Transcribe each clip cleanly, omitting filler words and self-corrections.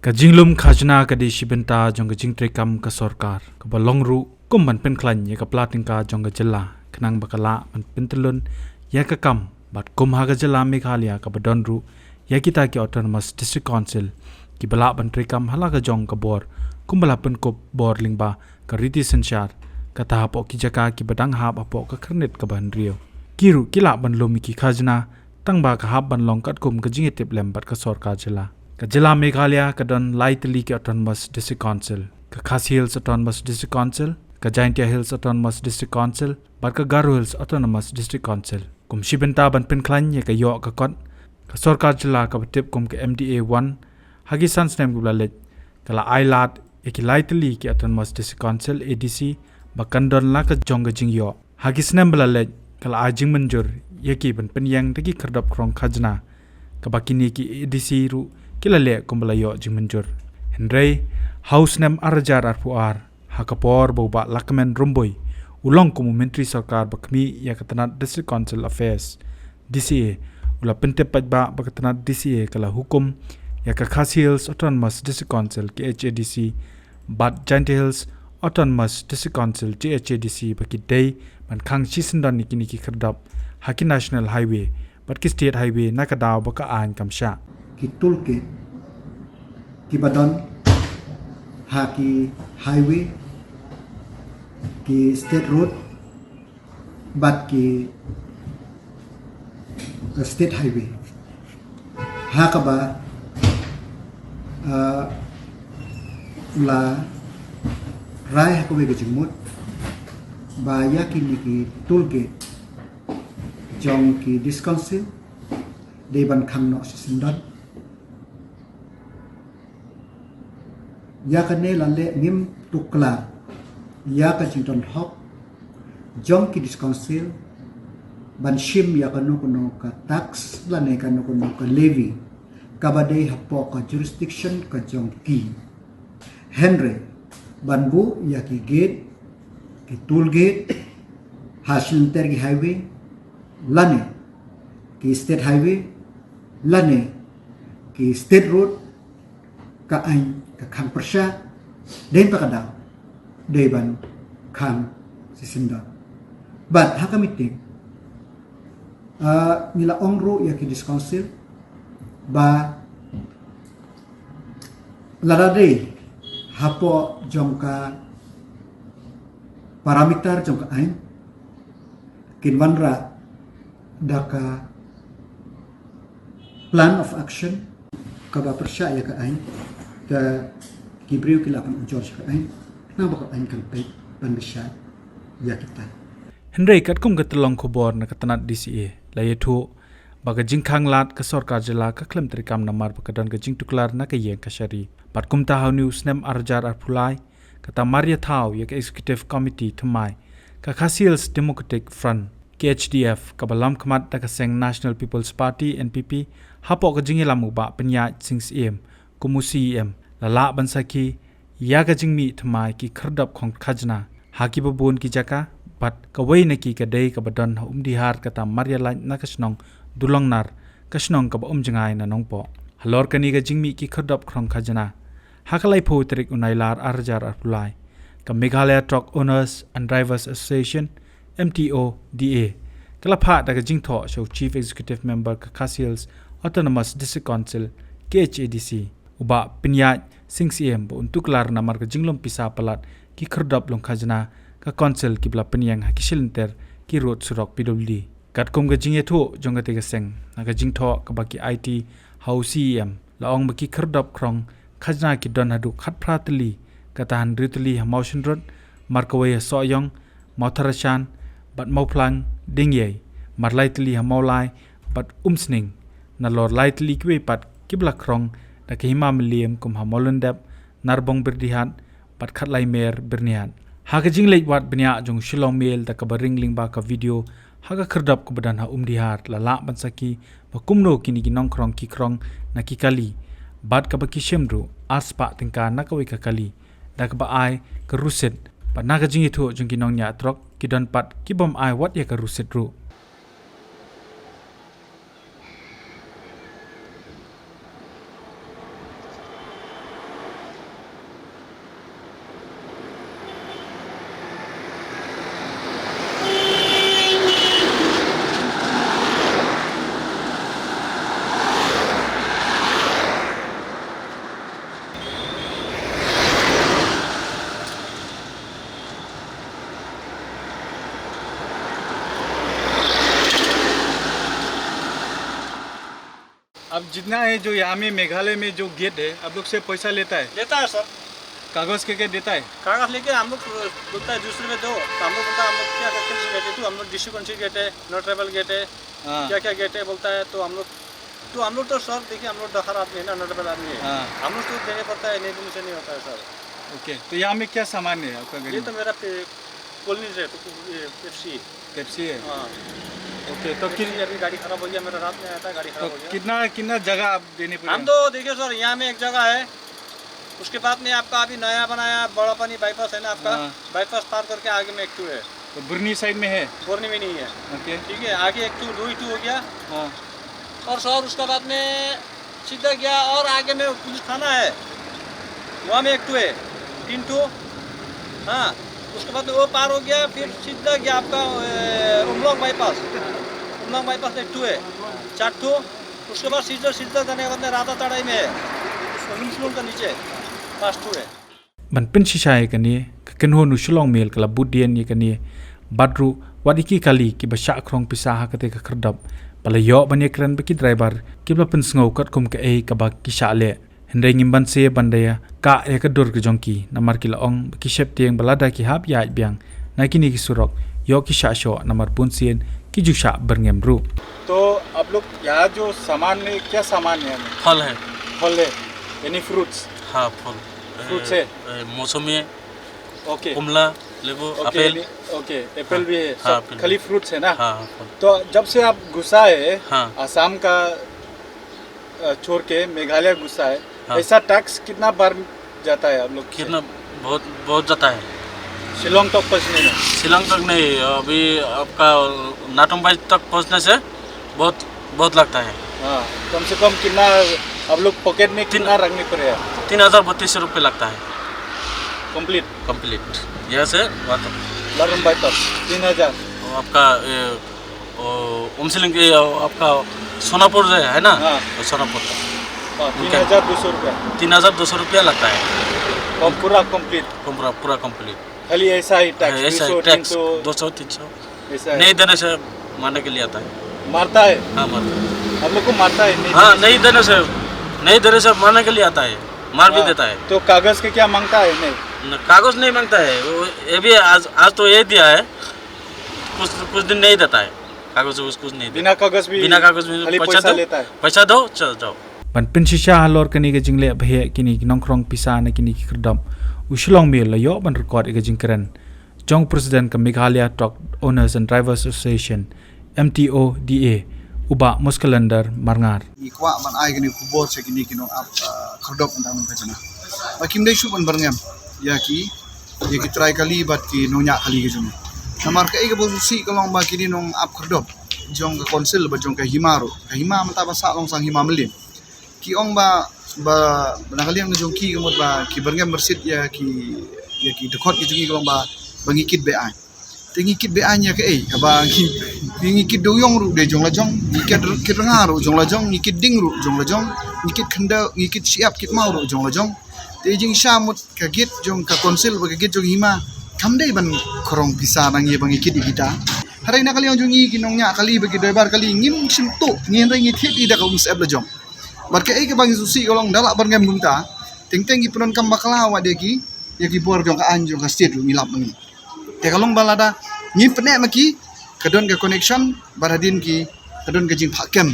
Kajinglum khajna kadi shibenta jong kajing trekam ka sorkar ka balong ru kum man pen klan ya ka plating ka jong ka jela knang bakala man pentelun ya ka kam bat kum ha ka jela Meghalaya ka badon ru ya kita ki autonomous district council ki bala ban trekam hala ka jong ka bor kum bala pen kop bor lingba ka riti sensyar ka tahap ki jaka ki badang hap apo ka kernet ka ban rio kiru kila ban lomi ki khajna tangba ka hap ban long kat kum ka jing etip lem bat ka sorkar jela ka jela Meghalaya ka don Laitali ki autonomous district council ka Khasi Hills autonomous district council ka Jaintia Hills autonomous district council bat ka Garo Hills autonomous district council kum shibenta ban pen klan ye ka yo ka kot ka sorkar jela ka batip kum ka MDA 1 hagi sans nem gubla let kala ailat e ki Laitali ki autonomous district council ADC bakan don la ka jongga jing yo hagi snem bla let kala ajing menjur ye ki ban pen yang tagi kerdap krong khajna ka bakini ki ADC ru kila le kumbala yo jing menjur Henry house nem arjar arpuar hakapor boba lakmen rumboy ulong kumu menteri sarkar bakmi ya katanat district council affairs DCA ula pentep pajba bakatanat DCA kala hukum ya ka Khasi Hills autonomous district council ki HADC bat Jaintia Hills autonomous district council HADC baki day man khang chisindan nikini ki kerdap haki national highway bat ki state highway nakadaw baka an kamsha ki toolkit ki badon haki highway ki state road bat ki state highway hakaba la rai hakowe ke jimut ba yakini ki toolkit jong ki discouncil deban khang no sisindan ya kane lalle ngim tukla ya ka jington hok jong ki discouncil ban shim ya kanu kuno ka tax lane kanu kuno ka levy kabade hapo ka jurisdiction ka jong ki Henry banbu ya ki gate ki toll gate hasil tergi highway lane ki state highway lane ki state road ka ain ka khang persya den pakadaw deban khang sisinda but hakamitik nila ongro ya ki discouncil ba larade hapo jongka parameter jongka ain kinwanra daka plan of action kaba persya ya ka ain ka kibriu kilapan George ka ain na baka ain kan pe bandisya ya kita Henry katkum gatlong khobor na katanat DCA layetho baga jingkhang lat ka sorkar jela ka klem trikam namar bakadon ka jing tuklar na ka yeng ka shari patkum ta haw news nem arjar arpulai kata Maria Thau ya ka executive committee thmai ka Khasi Hills Democratic Front KHDF kabalam khamat ta ka seng National People's Party NPP hapo ka jingelamu ba penya sings em kumusi em lala bansaki ya ka jingmi thmai ki khardap khong khajna haki babon ki jaka bat kawai na ki kadai ka badon umdihar kata Maria Lain na kasnong dulong nar kasnong ka ba umjangai na nongpo halor kani ka jingmi ki khardap khong khajna hakalai pho trik unailar arjar arpulai ka Meghalaya Truck Owners and Drivers Association MTODA kalapha daga jingtho show chief executive member ka Khasi Hills autonomous district council KHADC uba pinya singcm bo untuklar namar ka jinglom pisa palat ki khardap long khajna ka council ki bla penyang hakisilenter ki road surok PWD katkom ga jingye tho jongate ga seng naga jingtho ka baki IT housem laong baki khardap krong khajna ki don hadu khatpratli katahan ritli motion road markaway soyong motharachan bat mauplang dingye marlaitli maulai bat umsning na lor lightly kwe pat kibla krong da kehima miliam kum hamolendap narbong berdihat pat khatlai mer berniat haga jinglei wat benya jong shilong mail da kabaring lingba ka video haga khardap ku badan ha umdihar lala bansaki bakumno kini ginong krong ki krong na kikali bat ka baki shemru aspa tingka nakawi ka kali da ka ba ai ka ruset pat naga jingi tho jong ginong nya trok kidon pat kibom ai wat ya ka ruset ru अब जितना है जो यहाँ में मेघालय में जो गेट है आप लोग से पैसा लेता है, देता है सर, कागज के देता है? कागज लेके हम लोग बोलता है दूसरे में दो, तो हम लोग बोलता है हम लोग क्या करते हैं गेट है, तो हम लोग डिस्ट्रिक्ट काउंसिल गेट है, नो ट्रैवल गेट है, हाँ। क्या क्या गेट है बोलता है, तो हम लोग तो सर देखिए हम लोग डखर आदमी है ना, नो ट्रैवल आदमी है, हाँ। हम लोग तो देने पड़ता है, नहीं देने से नहीं होता है सर। ओके, तो यहाँ में क्या सामान है आपका ये गाड़ी तो में? मेरा कॉलोनी से पेप्सी। पेप्सी है। हाँ, ओके, तो अभी गाड़ी खराब हो गया, मेरा रात में आया था, गाड़ी खराब हो गया। कितना कितना जगह आप देने हम पड़ेगा? तो देखिए सर यहाँ में एक जगह है, उसके बाद में आपका अभी नया बनाया बड़ा पानी बाईपास है ना आपका, हाँ। बाईपास पार करके आगे में एक टू है, तो बुरनी साइड में है? बोरनी में नहीं है, ओके, ठीक है, आगे एक टू 2 हो गया, हाँ। और सर उसके बाद में सीधा गया और आगे में पुलिस थाना है, वहाँ में एक टू है, 3 टू, हाँ, उसके बाद में वो पार हो गया, फिर सीधा गया आपका उमलोंग बाईपास एक टू है, 4 टू, उसके बाद सीधा जाने के बाद में राधा तड़ाई में है, लुम का नीचे 5 टू है। ban pen shisha ye kani ken ho nu shlong mel kala budien ye kani badru wadiki kali ki basha krong pisa ha kate ka khardap pala yo ban ye kran baki driver ki bla pen sngo kat kum ka e ka ba ki sha le hendai ngim ban se bandaya ka e ka dor ka jongki namar ki la ong ki shep tieng balada ki hap ya byang na ki ni ki surok yo ki sha sho namar pun sien ki ju sha berngem ru. तो आप लोग यहाँ जो सामान है क्या सामान है? फल है। फल है, यानी फ्रूट्स? हाँ, फल फ्रूट्स है? मौसमी है, ओके, कमला, नींबू, एप्पल। ओके, एप्पल भी है, हाँ, सब खाली फ्रूट्स है ना? हाँ, फल। तो जब से आप घुसा है, हाँ। आसाम का छोड़ के मेघालय घुसा है, हाँ। ऐसा टैक्स कितना बार जाता है आप लोग? कितना बहुत जाता है। शिलोंग तक पहुँचने में? शिलोंग तक नहीं, अभी आपका नाटुंबाई तक पहुंचने से बहुत लगता है। हाँ, कम से कम कितना आप लोग पॉकेट में कितना रखने पड़ेगा? 3032 रुपये लगता है कंप्लीट यहाँ से लारुंबाई तक 3000। आपका उमसिलिंग आपका सोनापुर जो है ना, हाँ। सोनापुर तक 3200 रुपया 3200 रुपया लगता है, और पूरा कंप्लीट? पूरा कंप्लीट। खाली ऐसा ही टैक्स? ऐसा 200, टैक्स 300 200-300 ऐसा है? नहीं देने से मारने के लिए आता है। मारता है? हाँ, मारता है। आप लोग को मारता है? नहीं? हाँ, नहीं देने से मारने के लिए आता है, मार भी देता है। तो कागज के क्या मांगता है? नहीं, कागज नहीं मांगता है वो, ये भी आज तो ये दिया है, कुछ दिन नहीं देता है कागज, कुछ नहीं बिना कागज भी? बिना कागज में खाली पैसा लेता है? पैसा दो, चल जाओ। ban pen shisha halor kani ga jingle bhe kini nongkrong pisa na kini ki krdam ushilong me la yo ban record ga jingkran jong president ka Meghalaya Truck Owners and Drivers Association MTODA uba muskalender marngar ikwa ban ai gani kubor se gini kino ap khardop antang kajana bakim dai shu ban barngam ya ki try kali bat ki nonya kali ke jumi namar ka ai ga bo si kalong ba kini nong ap khardop jong ka konsil ba jong ka himaro ka hima mata ba sa long sang hima melim ki ong ba nakaliang jong ki gamot ba ki barngam bersit ya ki dekot ki jungi kalong ba bangikit be ai ngikit be anya ke ba ngikit doyong ru de jong la jong ngikit rengar ru jong la jong ngikit ding ru jong la jong ngikit khenda ngikit siap kit mau ru jong la jong te jing shamut ka git jong ka konsil ba git jong hima kamdai ban korong bisa nang ye bang ngikit kita harai na kali jong ngi kinong nya kali bagi driver kali ngim simtu ngin rai ngit ida ka usab la jong bar ke ke bang susi kolong dalak bar ngam gumta teng gi punon kam bakla wa de ki ya ki bor jong ka anjong ka state ru milap ngi te kalong balada ni pene maki kadon ka connection baradin ki kadon ka jing phakem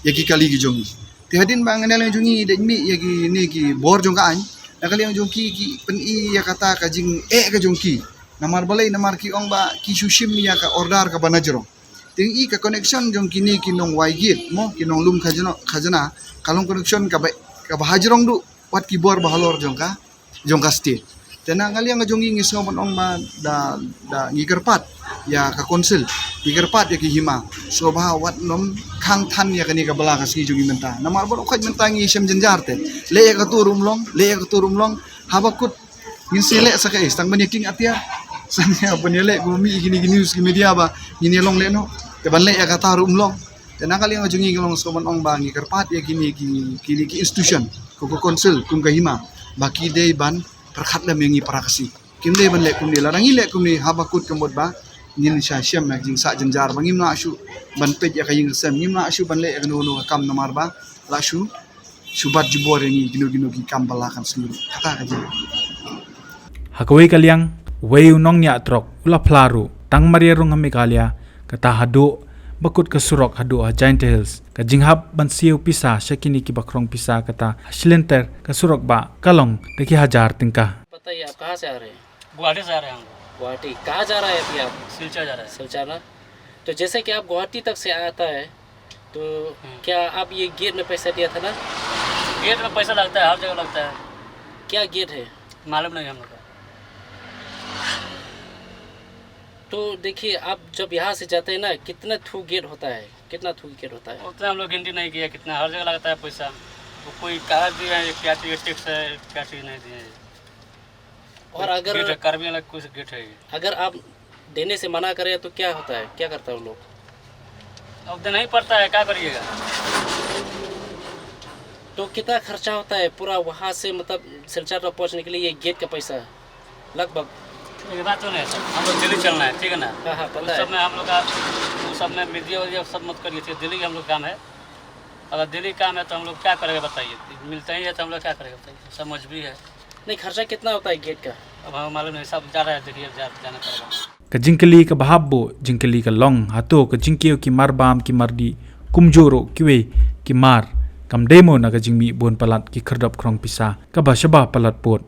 yaki kali ki jongi te hadin bang nele jongi de mi yaki ne ki bor jong ka an nakali jong ki pen I ya kata ka jing ka jong ki namar balai namar ki ong ba ki sushim ya ka order ka banajro ting I ka connection jong ki ni ki nong waigit mo ki nong lum khajana kalong connection ka bahajrong du wat ki bor bahalor jong ka state tenang kali yang jongi ngisong ban ong ba da ngikerpat ya ka konsil ngikerpat ya ki hima so ba wat nom khang than ya kani ka bala ka si jongi menta namar bon okaj menta ngi sem jenjar te le ka turum long habakut ngin sele sa ka istang ban yaking atia sanya banele gumi gini news ki media ba ngini long le no te ban le ya ka tarum long tenang kali yang jongi ngolong so ban ong ba ngikerpat ya kini ki institution ko konsil kum ka hima baki dei ban perkhat la mengi parakasi kimde ban le kumni larangi le kumni habakut kemot ba nin sha shem na jing sa janjar bangim na shu ban pe ya kaying sem ngim na shu ban le no no kam namar ba la shu subat jubor ni gino gi kam bala kan sulu kata ka jing Hakaway kalyang wayu nong nya trok ula plaru tang maria rong hamikalia kata hado bakut ka surok hado ha Giant Hills ka jinghap ban siu pisa shakini ki bakrong pisa kata haslenter ka surok ba kalong deki hajar tingka. बताइए आप कहाँ से आ रहे हैं? गुवाहाटी से आ रहे हैं हम गुवाहाटी कहाँ जा रहा है अभी आप? सिलचर जा रहे हैं सिलचर ना? तो जैसे कि आप गुवाहाटी तक से आता है तो क्या आप ये गेट में पैसा दिया था ना? गेट में पैसा लगता है, हर जगह लगता है, क्या गेट है? मालूम नहीं हम लोग का। तो देखिए आप जब यहाँ से जाते हैं ना कितना थू गेट होता है, कितना थू गेट होता है? उतना हम लोग गिनती नहीं किया कितना, हर जगह लगता है पैसा। वो कोई कागज दिए हैं क्या चीज़ टैक्स है क्या चीज़ नहीं दिए हैं। और अगर गेट है, कार्बी वाला कुछ गेट है ये। अगर आप देने से मना करें तो क्या होता है, क्या करता है वो लोग? अब देना ही पड़ता है, क्या करिएगा। तो कितना खर्चा होता है पूरा वहाँ से मतलब सिलचर तक पहुँचने के लिए ये गेट का पैसा लगभग? एक बात तो नहीं सर, हम लोग दिल्ली चलना है, ठीक है ना। हाँ हाँ उस पता सब है। में हम लोग का उस सब में मीडिया वगैरह सब मत करिए, ठीक है, दिल्ली का हम लोग काम है। अगर दिल्ली काम है तो हम लोग क्या करेंगे बताइए, मिलता ही है तो हम लोग क्या करेंगे बताइए, सब मजबूरी है। नहीं खर्चा कितना होता है गेट का? अब हमें मालूम नहीं, सब जा रहा है, देखिए जाना पड़ेगा। Ka jingkali ka bahabbo jingkali ka long hato ka jingkeo ki marbam ki mardi kumjoro kiwe ki mar kam demo na ka jingmi bon palat ki kherdap krong pisa ka ba shaba palat pot